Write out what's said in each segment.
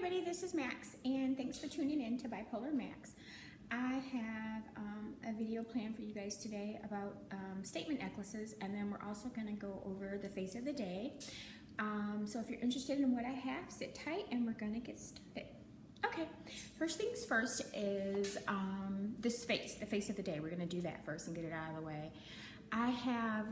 everybody, this is Max, and thanks for tuning in to Bipolar Max. I have a video planned for you guys today about statement necklaces, and then we're also going to go over the face of the day. So if you're interested in what I have, sit tight and we're going to get started. Okay, first things first is this face, the face of the day. We're going to do that first and get it out of the way. I have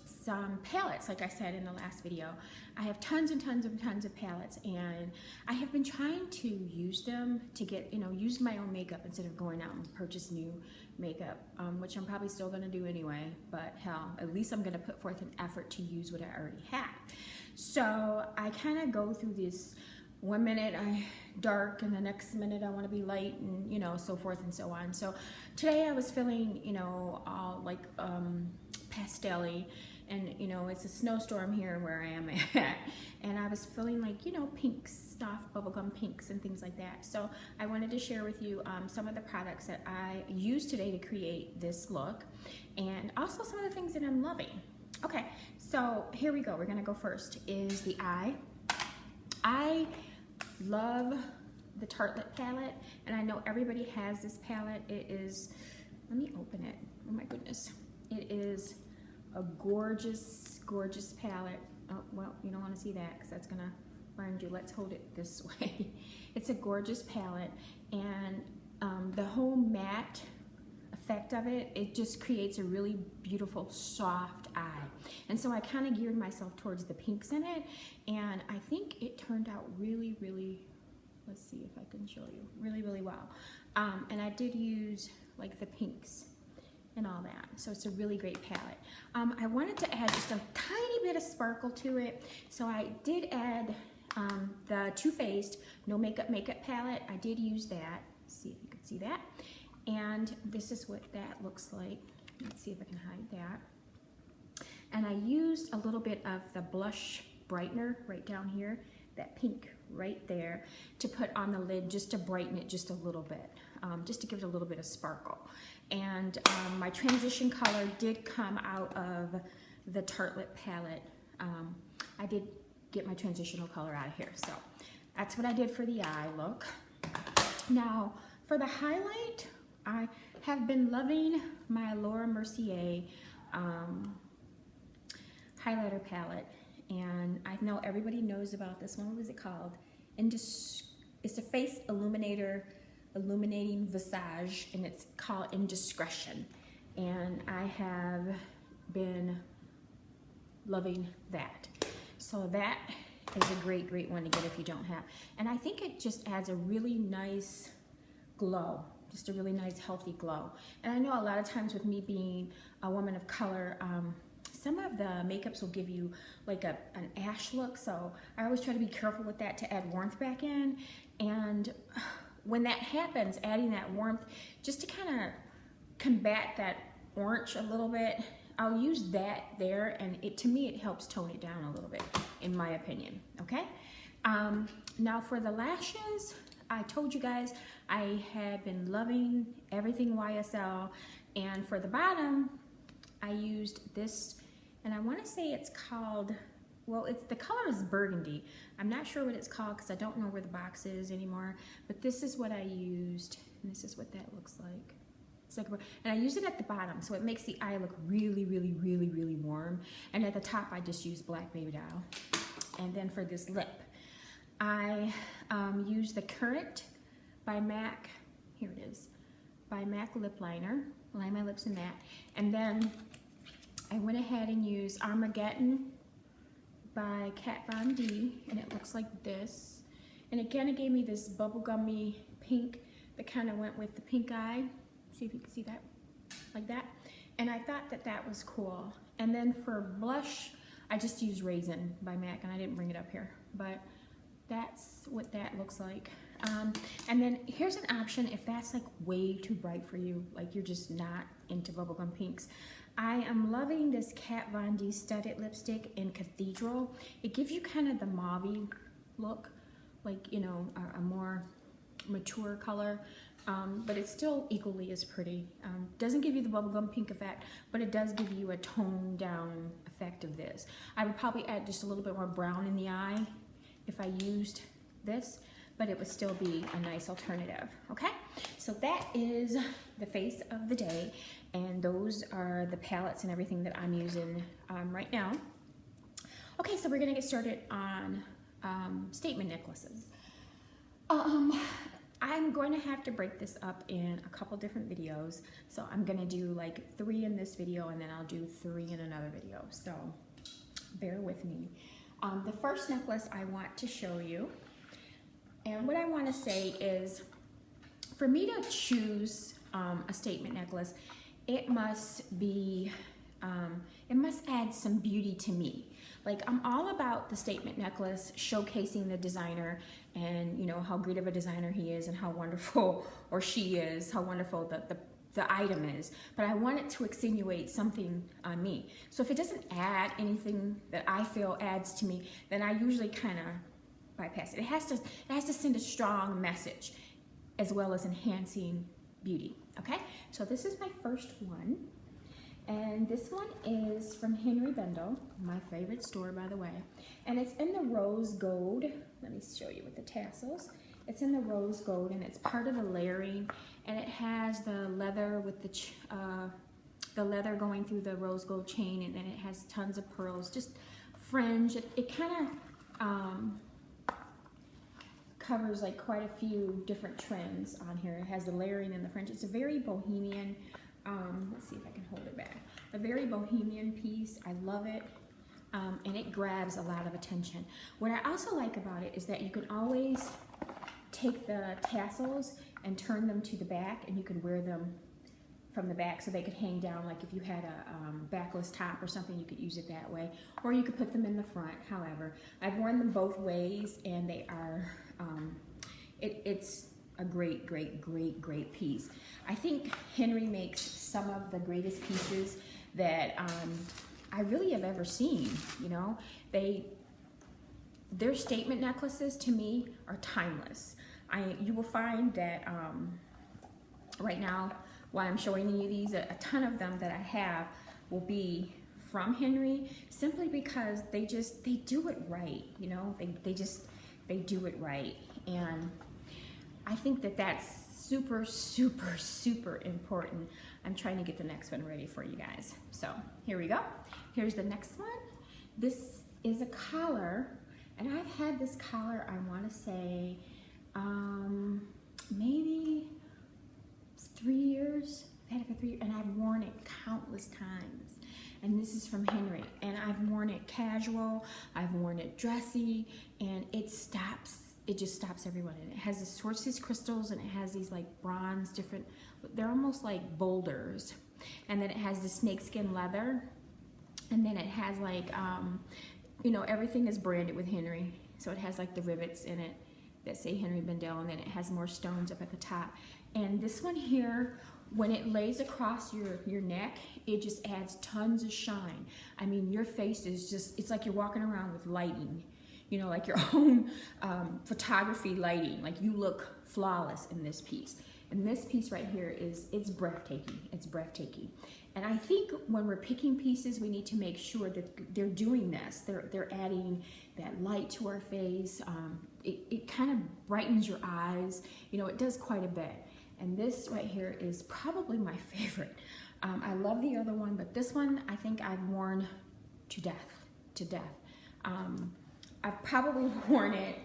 some palettes, like I said in the last video. I have tons and tons and tons of palettes, and I have been trying to use them to get, use my own makeup instead of going out and purchase new makeup, which I'm probably still gonna do anyway, but hell, at least I'm gonna put forth an effort to use what I already have. So I kind of go through this, 1 minute I dark and the next minute I want to be light, and so forth and so on. So today I was feeling all like pastel-y, and it's a snowstorm here where I am at, and I was feeling like pinks, soft bubblegum pinks and things like that. So I wanted to share with you some of the products that I used today to create this look, and also some of the things that I'm loving. Okay, so here we go. We're gonna go first is the eye. I love the Tartelette palette, and I know everybody has this palette. It is, let me open it. Oh my goodness. It is a gorgeous, gorgeous palette. Oh, well, you don't want to see that because that's gonna burn you. Let's hold it this way. It's a gorgeous palette, and the whole matte effect of it, it just creates a really beautiful, soft eye. And so I kind of geared myself towards the pinks in it, and I think it turned out really, really, let's see if I can show you, really, really well. And I did use like the pinks and all that. So it's a really great palette. I wanted to add just a tiny bit of sparkle to it. So I did add the Too Faced No Makeup palette. I did use that. Let's see if you can see that. And this is what that looks like. Let's see if I can hide that. And I used a little bit of the blush brightener right down here, that pink right there, to put on the lid just to brighten it just a little bit, just to give it a little bit of sparkle. And my transition color did come out of the Tartelette palette. I did get my transitional color out of here. So that's what I did for the eye look. Now for the highlight, I have been loving my Laura Mercier highlighter palette, and I know everybody knows about this one. What was it called? It's a face illuminating visage, and it's called Indiscretion, and I have been loving that. So that is a great, great one to get if you don't have. And I think it just adds a really nice glow, just a really nice healthy glow. And I know a lot of times with me being a woman of color, some of the makeups will give you like an ash look, so I always try to be careful with that to add warmth back in. And when that happens, adding that warmth just to kind of combat that orange a little bit, I'll use that there, and to me it helps tone it down a little bit, in my opinion. Okay, now for the lashes, I told you guys I had been loving everything YSL, and for the bottom I used this, and I want to say it's called, well, the color is burgundy. I'm not sure what it's called because I don't know where the box is anymore, but this is what I used, and this is what that looks like. It's like, and I use it at the bottom, so it makes the eye look really, really, really, really warm. And at the top, I just use Black Baby Doll. And then for this lip, I use the Current by MAC. Here it is, by MAC lip liner. Line my lips in that, and then I went ahead and used Armageddon by Kat Von D, and it looks like this. And again, it gave me this bubblegummy pink that kind of went with the pink eye. See if you can see that, like that. And I thought that that was cool. And then for blush, I just used Raisin by MAC, and I didn't bring it up here, but that's what that looks like. And then here's an option if that's like way too bright for you, like you're just not into bubblegum pinks. I am loving this Kat Von D studded lipstick in Cathedral. It gives you kind of the mauve look, like, a more mature color, but it's still equally as pretty. Doesn't give you the bubblegum pink effect, but it does give you a toned down effect of this. I would probably add just a little bit more brown in the eye if I used this, but it would still be a nice alternative, okay? So that is the face of the day, and those are the palettes and everything that I'm using right now. Okay, so we're gonna get started on statement necklaces. I'm going to have to break this up in a couple different videos. So I'm gonna do like 3 in this video, and then I'll do 3 in another video. So bear with me. The first necklace I want to show you, and what I want to say is, for me to choose a statement necklace, it must be, it must add some beauty to me. Like, I'm all about the statement necklace showcasing the designer and, you know, how great of a designer he is and how wonderful, or she is, how wonderful the item is. But I want it to extenuate something on me. So if it doesn't add anything that I feel adds to me, then I usually kind of bypass it. It has to send a strong message as well as enhancing beauty, okay? So this is my first one. And this one is from Henry Bendel, my favorite store, by the way. And it's in the rose gold. Let me show you with the tassels. It's in the rose gold, and it's part of the layering. And it has the leather with the leather going through the rose gold chain, and then it has tons of pearls, just fringe. It kind of covers like quite a few different trends on here. It has the layering and the fringe. It's a very bohemian. Let's see if I can hold it back. A very bohemian piece. I love it, and it grabs a lot of attention. What I also like about it is that you can always take the tassels and turn them to the back, and you can wear them from the back so they could hang down. Like if you had a backless top or something, you could use it that way, or you could put them in the front. However, I've worn them both ways, and they are, it's a great, great, great, great piece. I think Henry makes some of the greatest pieces that I really have ever seen. You know, their statement necklaces to me are timeless. You will find that right now, while I'm showing you these, a ton of them that I have will be from Henry, simply because they do it right. You know, they do it right, and I think that that's super, super, super important. I'm trying to get the next one ready for you guys. So here we go. Here's the next one. This is a collar, and I've had this collar, I want to say, maybe 3 years. I've had it for 3 years, and I've worn it countless times. And this is from Henry, and I've worn it casual, I've worn it dressy, and it just stops everyone. And it has the Swarovski crystals, and it has these like bronze different, they're almost like boulders. And then it has the snakeskin leather, and then it has like, you know, everything is branded with Henry. So it has like the rivets in it that say Henry Bendel, and then it has more stones up at the top. And this one here, when it lays across your neck, it just adds tons of shine. I mean, your face is just, it's like you're walking around with lighting. You know, like your own photography lighting. Like, you look flawless in this piece. And this piece right here it's breathtaking. It's breathtaking. And I think when we're picking pieces, we need to make sure that they're doing this. They're adding that light to our face. It kind of brightens your eyes. You know, it does quite a bit. And this right here is probably my favorite. I love the other one, but this one I think I've worn to death. I've probably worn it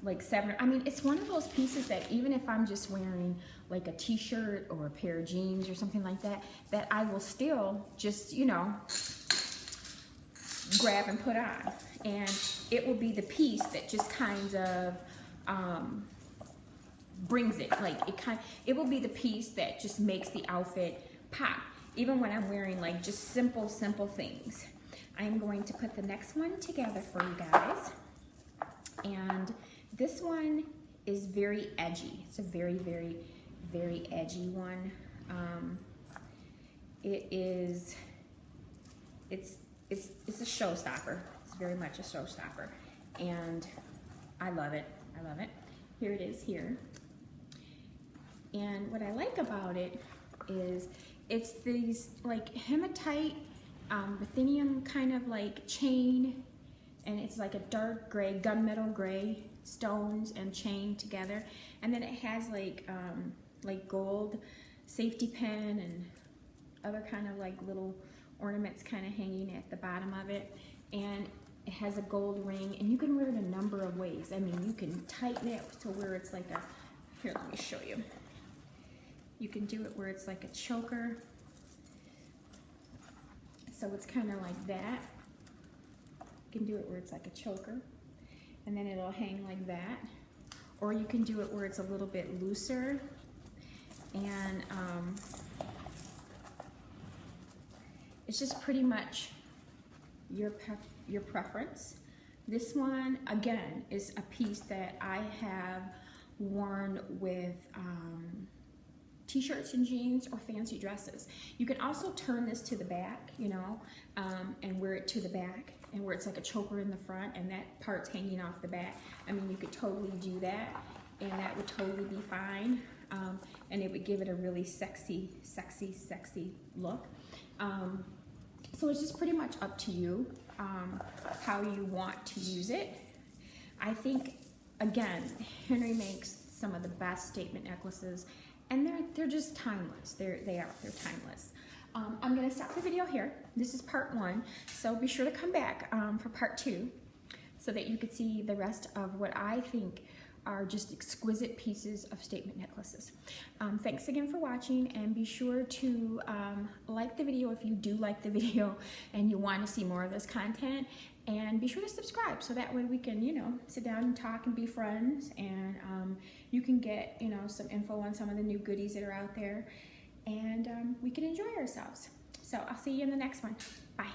like 7. I mean, it's one of those pieces that even if I'm just wearing like a t-shirt or a pair of jeans or something like that, that I will still just, you know, grab and put on. And it will be the piece that just kind of brings it. Like, it will be the piece that just makes the outfit pop. Even when I'm wearing like just simple things. I'm going to put the next one together for you guys. And this one is very edgy. It's a very, very, very edgy one. It's a showstopper. It's very much a showstopper. And I love it. I love it. Here it is here. And what I like about it is it's these like hematite ruthenium kind of like chain and it's like a dark gray, gunmetal gray stones and chain together. And then it has like gold safety pin and other kind of like little ornaments kind of hanging at the bottom of it. And it has a gold ring, and you can wear it a number of ways. I mean, you can tighten it to where it's like a, here, let me show you. You can do it where it's like a choker. So it's kind of like that. You can do it where it's like a choker, and then it'll hang like that. Or you can do it where it's a little bit looser, and it's just pretty much your preference. This one, again, is a piece that I have worn with t-shirts and jeans or fancy dresses. You can also turn this to the back, you know, and wear it to the back, and where it's like a choker in the front and that part's hanging off the back. I mean, you could totally do that, and that would totally be fine, and it would give it a really sexy look. So it's just pretty much up to you how you want to use it. I think, again, Henry makes some of the best statement necklaces, and they're just timeless. They're timeless. I'm gonna stop the video here. This is part 1, so be sure to come back for part 2 so that you could see the rest of what I think are just exquisite pieces of statement necklaces. Thanks again for watching, and be sure to like the video if you do like the video and you want to see more of this content, and be sure to subscribe so that way we can, you know, sit down and talk and be friends, and you can get, you know, some info on some of the new goodies that are out there, and we can enjoy ourselves. So I'll see you in the next one. Bye.